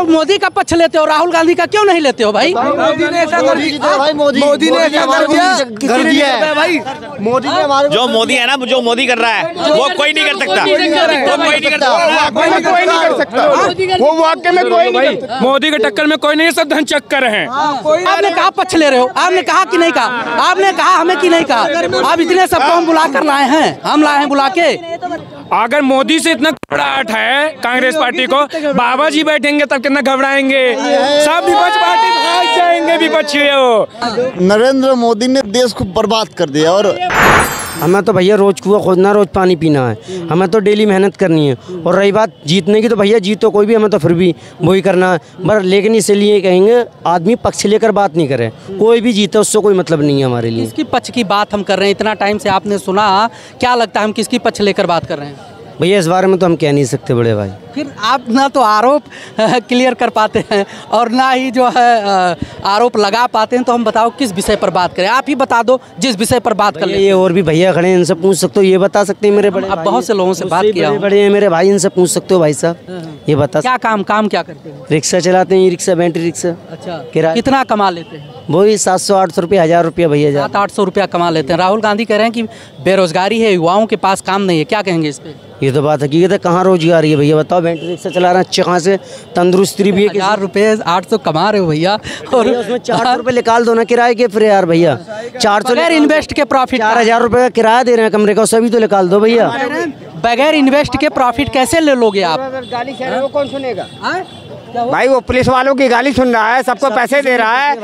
लोग मोदी का पक्ष लेते हो, राहुल गांधी का क्यों नहीं लेते हो भाई? मोदी ने ऐसा कर दिया भाई, मोदी ने ऐसा कर दिया है भाई। मोदी ने हमारे जो मोदी है ना, जो मोदी कर रहा है वो कोई नहीं कर सकता, कोई नहीं कर सकता, वो वाकई में कोई नहीं कर सकता। मोदी के टक्कर में कोई नहीं, सब धन चक्कर हैं। आपने कहा पक्ष ले रहे हो, आपने कहा कि नहीं कहा, आपने कहा हमें कि नहीं कहा? आप इतने सबको हम बुला कर लाए हैं, हम लाए हैं बुला के। अगर मोदी से इतना घबराहट है कांग्रेस पार्टी को, बाबा जी बैठेंगे तब कितना घबराएंगे, सब विपक्ष पार्टी भाग जाएंगे, विपक्षी हो। नरेंद्र मोदी ने देश को बर्बाद कर दिया। और हमें तो भैया रोज कुआं खोदना, रोज पानी पीना है, हमें तो डेली मेहनत करनी है। और रही बात जीतने की, तो भैया जीतो कोई भी, हमें तो फिर भी वही करना है। पर लेकिन इसलिए कहेंगे आदमी पक्ष लेकर बात नहीं करे, कोई भी जीते उससे कोई मतलब नहीं है हमारे लिए। किसकी पक्ष की बात हम कर रहे हैं? इतना टाइम से आपने सुना, क्या लगता है हम किसकी पक्ष लेकर बात कर रहे हैं? भैया इस बारे में तो हम कह नहीं सकते बड़े भाई। फिर आप ना तो आरोप क्लियर कर पाते हैं और ना ही जो है आरोप लगा पाते हैं, तो हम बताओ किस विषय पर बात करें? आप ही बता दो जिस विषय पर बात कर ले। ये और भी भैया खड़े हैं, इनसे पूछ सकते हो, ये बता सकते हैं मेरे बड़े। अब बहुत से लोगों से बात किया, बड़े हैं मेरे भाई, इनसे पूछ सकते हो भाई साहब, ये बता। क्या काम क्या करते हैं? रिक्शा चलाते हैं, रिक्शा, बैटरी रिक्शा। अच्छा, किराया कितना कमा लेते हैं? वही 700-800 रुपये, 1000 रुपया भैया, 700-800 रुपया कमा लेते हैं। राहुल गांधी कह रहे हैं कि बेरोजगारी है, युवाओं के पास काम नहीं है, क्या कहेंगे इस पे? ये तो बात हकीकत है, कहाँ रोजगार है भैया बताओ? बैटरी रिक्शा चला रहा है, अच्छे कहाँ से तंदुरुस्ती भी है। 1000 रुपये 800 कमा रहे हो भैया, और उसमें 400 रुपये निकाल दो ना किराए के, फिर यार भैया 400 बगैर इन्वेस्ट के प्रॉफिट 4000 रुपये का किराया दे रहे हैं कमरे का, सभी तो निकाल दो भैया। बगैर इन्वेस्ट के प्रॉफिट कैसे ले लोगे आप? गाली कह रहे हो, कौन सुनेगा भाई? वो पुलिस वालों की गाली सुन रहा है, सबको पैसे दे रहा है,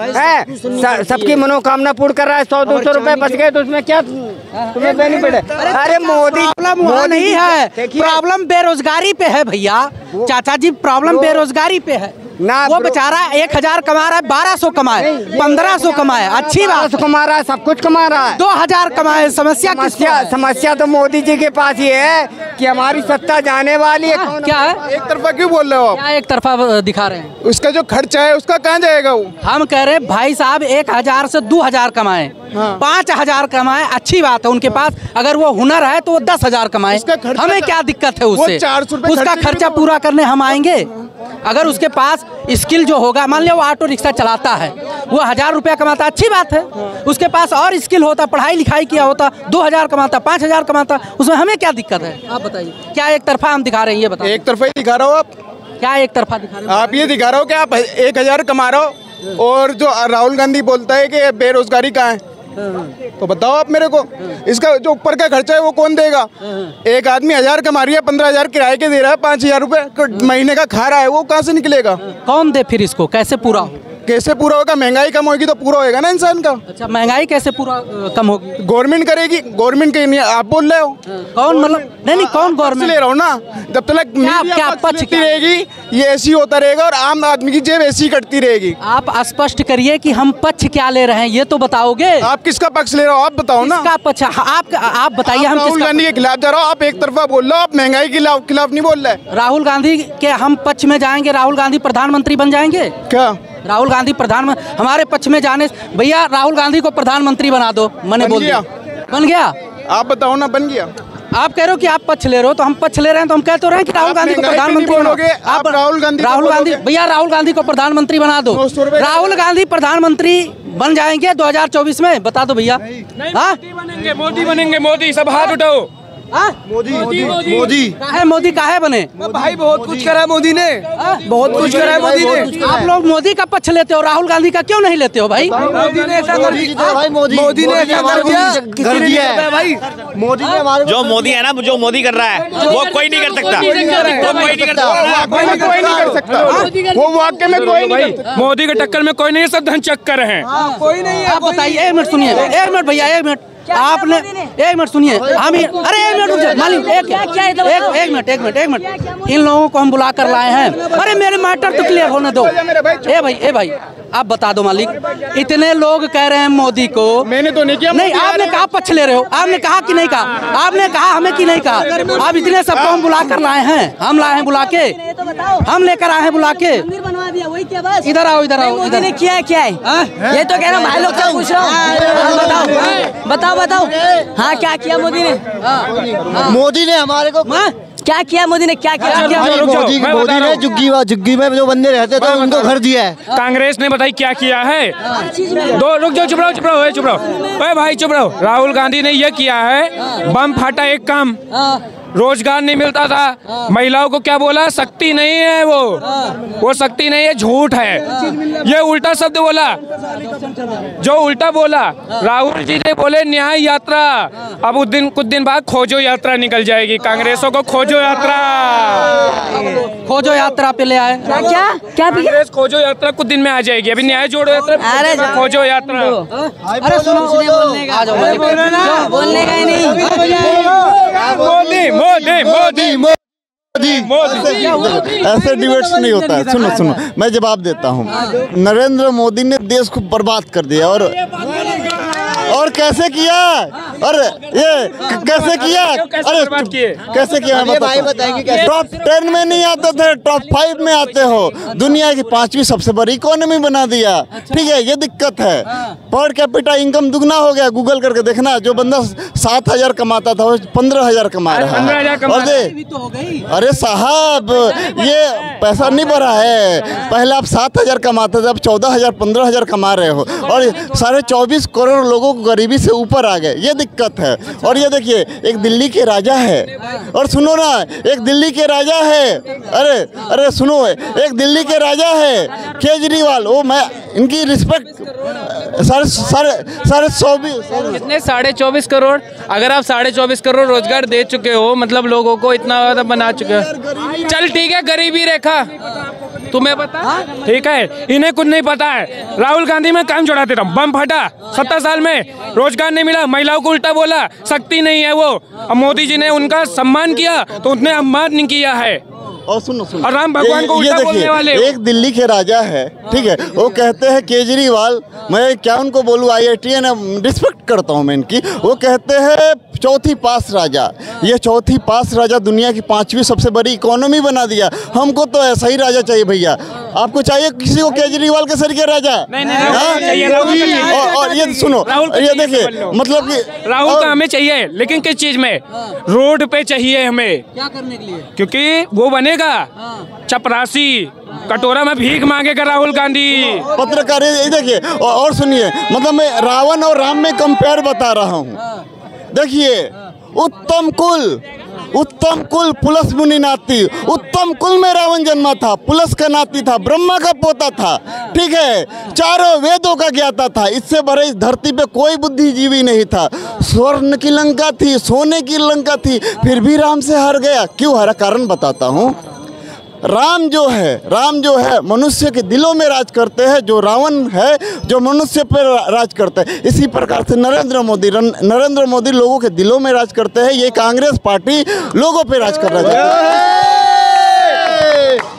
सबकी मनोकामना पूर्ण कर रहा है। 100-200 रुपए बच गए तो उसमें क्या तुम्हें बेनिफिट है? अरे मोदी प्रॉब्लम नहीं है, प्रॉब्लम बेरोजगारी पे है भैया। चाचा जी, प्रॉब्लम बेरोजगारी पे है ना। वो बेचारा 1000 कमा रहा है, 1200 कमाए, 1500 कमाए, अच्छी बात कमा रहा है, सब कुछ कमा रहा है। 2000 कमाए, समस्या तो मोदी जी के पास ये है कि हमारी सत्ता जाने वाली है। क्या है? एक तरफा क्यों बोल रहे हो आप? क्या एक तरफा दिखा रहे हैं? उसका जो खर्चा है उसका कहाँ जाएगा वो? हम कह रहे भाई साहब 1000 से 2000 कमाए, 5000 कमाए, अच्छी बात है उनके पास। अगर वो हुनर है तो वो 10,000 कमाए, हमें क्या दिक्कत है उससे? उसका खर्चा पूरा करने हम आएंगे। अगर उसके पास स्किल जो होगा, मान लिया वो ऑटो रिक्शा चलाता है, वो 1000 रुपया कमाता, अच्छी बात है। उसके पास और स्किल होता, पढ़ाई लिखाई किया होता, 2000 कमाता, 5000 कमाता, उसमें हमें क्या दिक्कत है? आप बताइए, क्या एक तरफा हम दिखा रहे हैं? ये बताइए। एक तरफा ही दिखा रहा हो आप? क्या एक तरफा दिखा रहे हो? आप ये दिखा रहे हो कि आप 1000 कमा रहे हो, और जो राहुल गांधी बोलता है कि बेरोजगारी कहाँ है, तो बताओ आप मेरे को। इसका जो ऊपर का खर्चा है वो कौन देगा? एक आदमी 1000 कमा रही है, 15000 किराए के दे रहा है, 5000 रुपए महीने का खा रहा है, वो कहाँ से निकलेगा? कौन दे फिर इसको? कैसे पूरा हो? कैसे पूरा होगा? महंगाई कम होगी तो पूरा होएगा ना इंसान का। अच्छा, महंगाई कैसे पूरा कम होगी? गवर्नमेंट करेगी, गवर्नमेंट के नहीं, आप बोल रहे हो। कौन मतलब? नहीं, कौन गवर्नमेंट ले रहा हूँ ना। जब तक क्या पक्ष की रहेगी, ये ऐसी होता रहेगा और आम आदमी की जेब ऐसी कटती रहेगी। आप स्पष्ट करिए कि हम पक्ष क्या ले रहे हैं, ये तो बताओगे। आप किसका पक्ष ले रहे हो? आप बताओ ना। किसका पक्ष? आप बताइए। हम राहुल गांधी के खिलाफ जा रहा हो, आप एक तरफा बोल रहे हो, आप महंगाई के खिलाफ नहीं बोल रहे। राहुल गांधी के हम पक्ष में जाएंगे, राहुल गांधी प्रधानमंत्री बन जाएंगे क्या? राहुल गांधी प्रधानमंत्री हमारे पक्ष में जाने, भैया राहुल गांधी को प्रधानमंत्री बना दो, मैंने बोल दिया। बन गया? आप बताओ ना, बन गया? आप कह रहे हो कि आप पक्ष ले रहे हो, तो हम पक्ष ले रहे हैं, तो हम कह तो रहे हैं कि राहुल गांधी को प्रधानमंत्री बनाओगे। आप राहुल गांधी भैया राहुल गांधी को प्रधानमंत्री बना दो। राहुल गांधी प्रधानमंत्री बन जाएंगे 2024 में, बता दो भैया। मोदी बनेंगे, मोदी, सब हाथ उठाओ। मोदी काहे बने? भाई बहुत कुछ करा है मोदी ने, बहुत कुछ करा है मोदी ने। आप लोग मोदी का पक्ष लेते हो, राहुल गांधी का क्यों नहीं लेते हो भाई? मोदी ने ऐसा कर दिया भाई, मोदी ने ऐसा कर दिया है भाई। मोदी ने हमारे, जो मोदी है ना, जो मोदी कर रहा है वो कोई नहीं कर सकता, कोई नहीं कर सकता, वो वाकई में कोई नहीं कर सकता। मोदी के टक्कर में कोई नहीं, सब धन चक्कर हैं। कोई नहीं है। आप बताइए, 1 मिनट सुनिए, 1 मिनट भैया, 1 मिनट आपने 1 मिनट सुनिए। हम अरे 1 मिनट रुक मालिक, एक मिनट, इन लोगों को हम बुला कर लाए हैं। अरे मेरे मैटर तो क्लियर होने दो। ए भाई आप बता दो मालिक, इतने लोग कह रहे हैं मोदी को। मैंने तो नहीं किया। नहीं, आपने कहा पक्ष ले रहे हो, आपने कहा कि नहीं कहा? आपने कहा हमें कि नहीं कहा? आप इतने सबको हम बुला कर लाए हैं, हम लाए हैं बुला के, हम लेकर आए हैं बुला के। इधर आओ, इधर आओ। मोदी ने किया है, क्या है ये तो कह रहा हूँ भाई लोग से पूछ रहा हूँ। बताओ हाँ क्या किया मोदी ने? मोदी ने हमारे को क्या किया मोदी ने, क्या किया? मोदी ने झुग्गी में जो बंदे रहते थे उनको घर दिया है। कांग्रेस ने बताई क्या किया है। दो रुक जाओ, चुप रहो भाई, चुप रहो। राहुल गांधी ने ये किया है, बम फाटा एक काम, रोजगार नहीं मिलता था, महिलाओं को क्या बोला, शक्ति नहीं है वो शक्ति नहीं है, झूठ है। ये उल्टा शब्द बोला, जो उल्टा बोला राहुल जी ने बोले न्याय यात्रा। अब कुछ दिन बाद खोजो यात्रा निकल जाएगी, कांग्रेसों को खोजो यात्रा पे ले आए। क्या कांग्रेस खोजो यात्रा कुछ दिन में आ जाएगी। अभी न्याय जोड़ो यात्रा, अरे खोजो यात्रा। अरे सुनो, बोलने का ही नहीं। मोदी ऐसे डिबेट्स नहीं होता है। सुनो मैं जवाब देता हूँ। नरेंद्र मोदी ने देश को बर्बाद कर दिया और कैसे किया, और ये कैसे किया, अरे कैसे किया मैं बताऊं। टॉप 10 में नहीं आते थे, टॉप 5 में आते हो। दुनिया की 5वीं सबसे बड़ी इकोनॉमी बना दिया। ठीक है, ये दिक्कत है। पर कैपिटा इनकम दुगना हो गया। गूगल करके देखना, जो बंदा 7,000 कमाता था वो 15,000 कमा रहा है। अरे साहब, ये पैसा नहीं बढ़ा है। पहले आप 7,000 कमाते थे, अब 14,000 15,000 कमा रहे हो, और 24.5 करोड़ लोगों को गरीबी से ऊपर आ गए। ये दिक्कत है। और ये देखिए, एक दिल्ली के राजा है, और सुनो ना, एक दिल्ली के राजा है, अरे सुनो, एक दिल्ली के राजा है केजरीवाल। वो मैं इनकी रिस्पेक्ट, साढ़े 24 करोड़। अगर आप 24.5 करोड़ रोजगार दे चुके हो, मतलब लोगों को इतना बना चुके हो। चल ठीक है, गरीबी रेखा तुम्हें पता, ठीक है, इन्हें कुछ नहीं पता है। राहुल गांधी में काम जोड़ाते रहो, बम फटा 17 साल में, रोजगार नहीं मिला, महिलाओं को उल्टा बोला, शक्ति नहीं है वो। अब मोदी जी ने उनका सम्मान किया तो उतने सम्मान नहीं किया है। और सुनो और राम भगवान को उल्टा बोलने वाले। एक दिल्ली के राजा है, ठीक है, वो कहते हैं केजरीवाल, मैं क्या उनको बोलूँ, IIT रिस्पेक्ट करता हूँ मैं इनकी। वो कहते हैं चौथी पास राजा। ये चौथी पास राजा दुनिया की 5वीं सबसे बड़ी इकोनॉमी बना दिया। हमको तो ऐसा ही राजा चाहिए भैया। आपको चाहिए किसी को केजरीवाल के सर के राजा? नहीं। और ये सुनो, ये देखिए, मतलब कि राहुल का हमें चाहिए, लेकिन किस चीज में? रोड पे चाहिए हमें। क्या करने के लिए? क्योंकि वो बनेगा चपरासी, कटोरा में भीख मांगेगा राहुल गांधी। पत्रकार, ये देखिए, और सुनिए, मतलब मैं रावण और राम में कंपेयर बता रहा हूँ। देखिए, उत्तम कुल पुलस मुनि नाती। उत्तम कुल में रावण जन्मा था, पुलस का नाती था, ब्रह्मा का पोता था। ठीक है, चारों वेदों का ज्ञाता था। इससे बड़े इस धरती पे कोई बुद्धिजीवी नहीं था। स्वर्ण की लंका थी, सोने की लंका थी, फिर भी राम से हार गया। क्यों हारा? कारण बताता हूँ। राम जो है मनुष्य के दिलों में राज करते हैं, जो रावण है जो मनुष्य पर राज करते हैं। इसी प्रकार से नरेंद्र मोदी लोगों के दिलों में राज करते हैं। ये कांग्रेस पार्टी लोगों पे राज कर रहा है।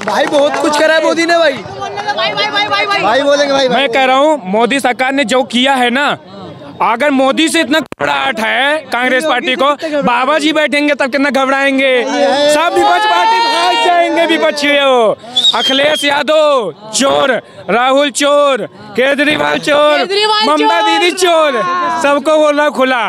भाई बहुत कुछ करा है मोदी ने। भाई बोलेंगे भाई। मैं कह रहा हूँ, मोदी सरकार ने जो किया है ना, अगर मोदी से इतना घबराहट है कांग्रेस पार्टी को, बाबा जी बैठेंगे तब कितना घबराएंगे। सब विपक्ष पार्टी भाग जाएंगे, विपक्षियों। अखिलेश यादव चोर, राहुल चोर, केजरीवाल चोर, ममता दीदी चोर, सबको बोलना खुला।